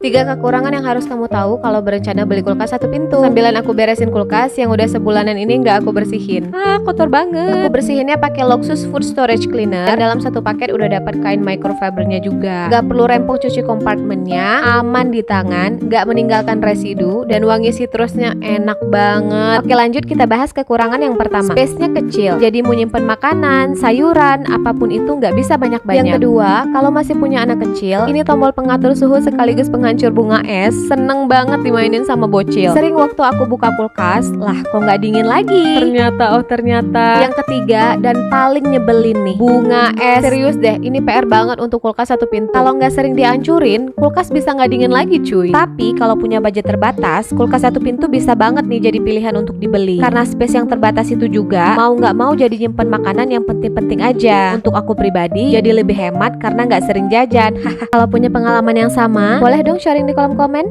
3 kekurangan yang harus kamu tahu kalau berencana beli kulkas satu pintu. Sambilan aku beresin kulkas yang udah sebulanan ini nggak aku bersihin. Kotor banget. Aku bersihinnya pakai Loxus Food Storage Cleaner. Dan dalam satu paket udah dapat kain microfibernya juga. Gak perlu rempong cuci kompartemennya, aman di tangan, gak meninggalkan residu, dan wangi sitrusnya enak banget. Oke, lanjut kita bahas kekurangan yang pertama. Space-nya kecil, jadi mau nyimpen makanan, sayuran, apapun itu nggak bisa banyak-banyak. Yang kedua, kalau masih punya anak kecil, ini tombol pengatur suhu sekaligus penghancur bunga es. Seneng banget dimainin sama bocil. Sering waktu aku buka kulkas, lah kok nggak dingin lagi. Ternyata. Yang ketiga dan paling nyebelin nih, bunga es. Serius deh, ini PR banget untuk kulkas satu pintu. Kalau nggak sering dihancurin, kulkas bisa nggak dingin lagi cuy. Tapi kalau punya budget terbatas, kulkas satu pintu bisa banget nih jadi pilihan untuk dibeli. Karena space yang terbatas itu juga, mau nggak mau jadi nyimpen makanan yang penting-penting aja. Untuk aku pribadi, jadi lebih hemat karena nggak sering jajan. Kalau punya pengalaman yang sama, boleh dong sharing di kolom komen.